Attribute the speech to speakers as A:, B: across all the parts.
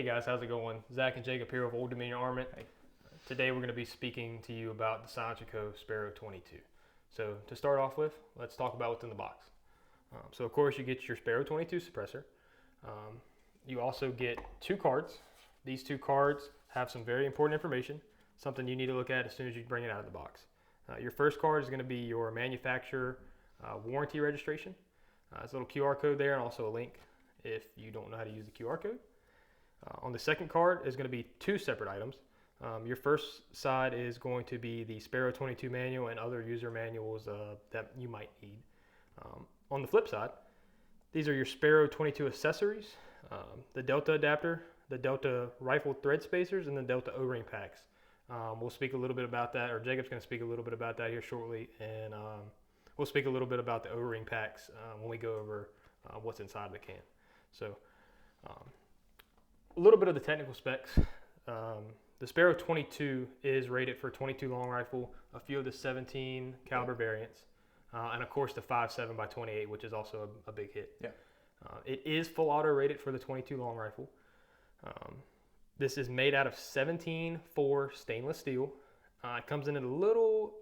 A: guys, how's it going? Zach and Jacob here with Old Dominion Armament.
B: Hey.
A: Today we're going to be speaking to you about the SilencerCo Sparrow 22. So to start off with, let's talk about what's in the box. So of course you get your Sparrow 22 suppressor. You also get 2 cards. These 2 cards have some very important information, something you need to look at as soon as you bring it out of the box. Your first card is going to be your manufacturer warranty registration. There's a little QR code there and also a link if you don't know how to use the QR code. On the second card is going to be 2 separate items. Your first side is going to be the Sparrow 22 manual and other user manuals that you might need. On the flip side, these are your Sparrow 22 accessories, the Delta adapter, the Delta rifle thread spacers, and the Delta O-ring packs. We'll speak a little bit about that, or Jacob's going to speak a little bit about that here shortly, and we'll speak a little bit about the O-ring packs when we go over what's inside the can. So a little bit of the technical specs. The Sparrow 22 is rated for 22 long rifle, a few of the 17 caliber variants, and of course the 5.7 by 28, which is also a big hit.
B: Yeah.
A: It is full auto rated for the 22 long rifle. This is made out of 17.4 stainless steel. It comes in at a little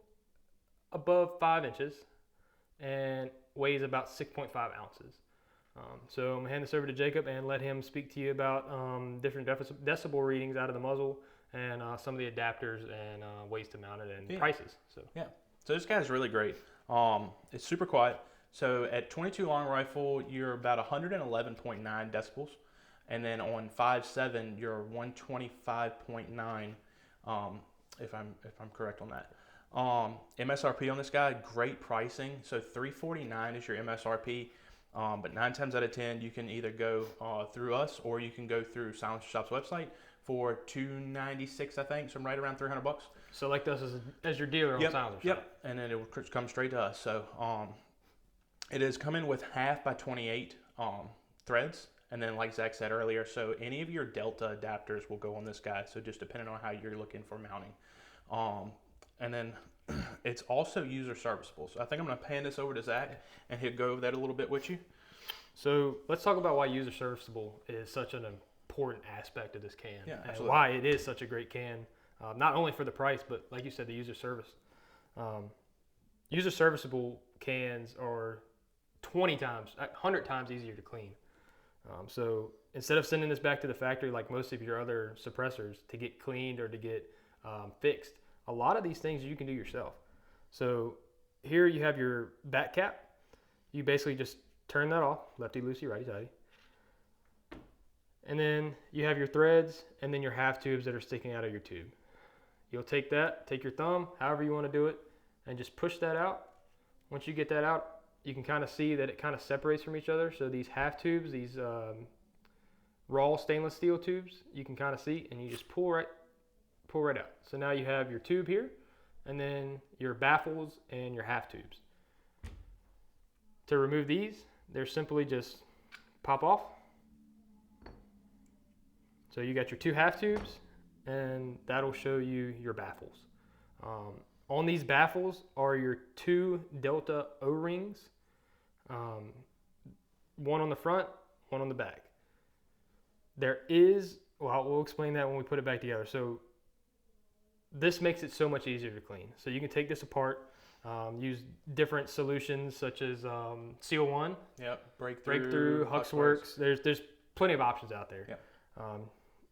A: above 5 inches and weighs about 6.5 ounces. So I'm going to hand this over to Jacob and let him speak to you about different decibel readings out of the muzzle and some of the adapters and ways to mount it and prices.
B: So this guy's really great. It's super quiet. So at 22 long rifle, you're about 111.9 decibels. And then on 5.7, you're 125.9, if I'm correct on that. MSRP on this guy, great pricing. So $349 is your MSRP. But 9 times out of 10, you can either go through us or you can go through Silencer Shop's website for $296, I think, so right around $300.
A: Select us as your dealer on Silencer Shop.
B: Yep, and then it will come straight to us. So it is coming with 1/2 by 28 threads. And then like Zach said earlier, so any of your Delta adapters will go on this guy. So just depending on how you're looking for mounting. And then it's also user serviceable. So I think I'm going to hand this over to Zach and he'll go over that a little bit with you.
A: So let's talk about why user serviceable is such an important aspect of this can.
B: Yeah,
A: and
B: absolutely.
A: why it is such a great can, not only for the price, but like you said, the user service. User serviceable cans are 20 times, 100 times easier to clean. So instead of sending this back to the factory like most of your other suppressors to get cleaned or to get fixed, a lot of these things you can do yourself. So here you have your back cap. You basically just turn that off, lefty loosey, righty tighty. And then you have your threads and then your half tubes that are sticking out of your tube. You'll take your thumb, however you want to do it, and just push that out. Once you get that out, you can kind of see that it kind of separates from each other. So these half tubes, these raw stainless steel tubes, you can kind of see, and you just pull right out. So now you have your tube here, and then your baffles and your half tubes. To remove these, they're simply just pop off. So you got your 2 half tubes, and that'll show you your baffles. On these baffles are your 2 Delta O-rings, one on the front, one on the back. We'll explain that when we put it back together. So this makes it so much easier to clean. So you can take this apart, use different solutions such as Seal One, Breakthrough, Huxworks. There's plenty of options out there.
B: Yep.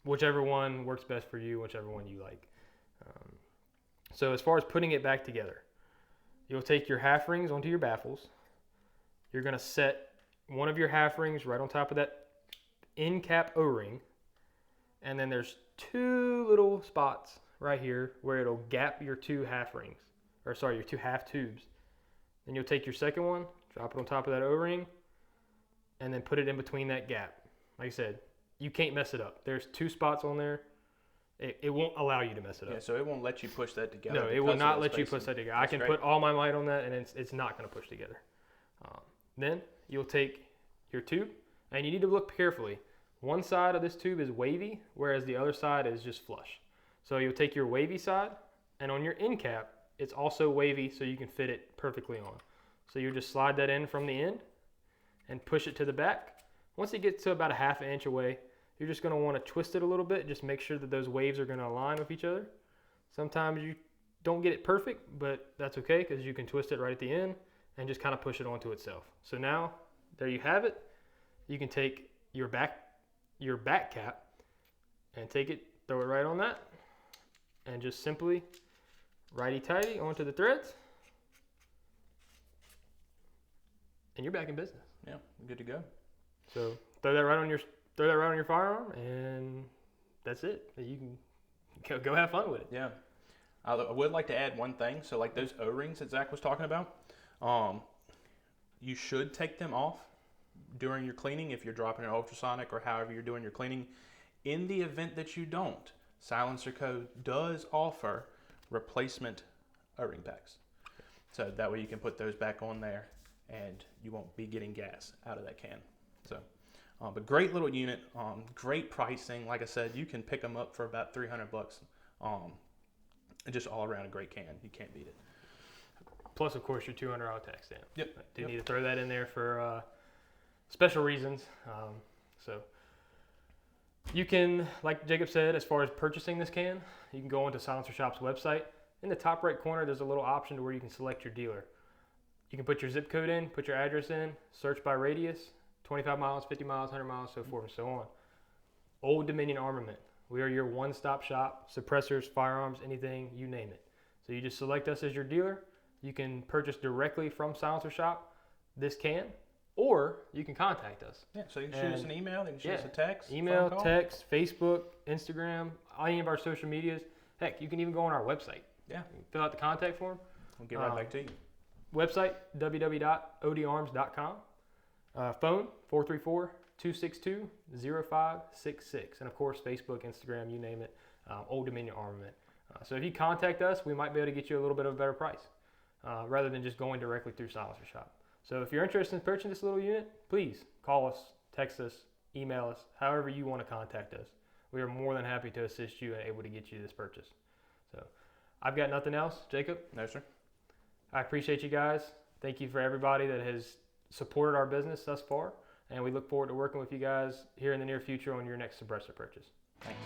A: Whichever one works best for you, whichever one you like. So as far as putting it back together, you'll take your half rings onto your baffles. You're going to set one of your half rings right on top of that end cap O-ring. And then there's 2 little spots right here where it'll gap your 2 half rings, your 2 half tubes. Then you'll take your second one, drop it on top of that O-ring, and then put it in between that gap. Like I said, you can't mess it up. There's 2 spots on there. It won't allow you to mess it up.
B: Yeah, so it won't let you push that together.
A: No, it will not let you push that together. I can put all my might on that, and it's not going to push together. Then you'll take your tube, and you need to look carefully. One side of this tube is wavy, whereas the other side is just flush. So you'll take your wavy side, and on your end cap, it's also wavy, so you can fit it perfectly on. So you just slide that in from the end and push it to the back. Once it gets to about a 1/2 inch away, you're just going to want to twist it a little bit. Just make sure that those waves are going to align with each other. Sometimes you don't get it perfect, but that's okay because you can twist it right at the end and just kind of push it onto itself. So now, there you have it. You can take your back cap and take it, throw it right on that, and just simply righty-tighty onto the threads, and you're back in business.
B: Yeah, good to go.
A: So throw that right on your firearm, and that's it. You can go have fun with it.
B: Yeah. I would like to add one thing. So like those O-rings that Zach was talking about, you should take them off during your cleaning if you're dropping an ultrasonic or however you're doing your cleaning. In the event that you don't, SilencerCo does offer replacement O-ring packs. So that way you can put those back on there and you won't be getting gas out of that can. So, but great little unit, great pricing. Like I said, you can pick them up for about $300. Just all around a great can. You can't beat it.
A: Plus, of course, your $200 tax stamp.
B: Yep.
A: Didn't need to throw that in there for special reasons. So you can, like Jacob said, as far as purchasing this can, you can go onto Silencer Shop's website. In the top right corner, there's a little option to where you can select your dealer. You can put your zip code in, put your address in, search by radius, 25 miles, 50 miles, 100 miles, so forth and so on. Old Dominion Armament. We are your one-stop shop, suppressors, firearms, anything, you name it. So you just select us as your dealer. You can purchase directly from Silencer Shop this can, or you can contact us.
B: Yeah, so you can shoot us an email, you can shoot us a text.
A: Email, text, Facebook, Instagram, any of our social medias. Heck, you can even go on our website.
B: Yeah.
A: Fill out the contact form.
B: We'll get right back to you.
A: Website, www.odarms.com. Phone, 434-262-0566. And of course, Facebook, Instagram, you name it, Old Dominion Armament. So if you contact us, we might be able to get you a little bit of a better price rather than just going directly through Silencer Shop. So if you're interested in purchasing this little unit, please call us, text us, email us, however you want to contact us. We are more than happy to assist you and able to get you this purchase. So I've got nothing else. Jacob?
B: No, sir.
A: I appreciate you guys. Thank you for everybody that has supported our business thus far. And we look forward to working with you guys here in the near future on your next suppressor purchase.
B: Thanks.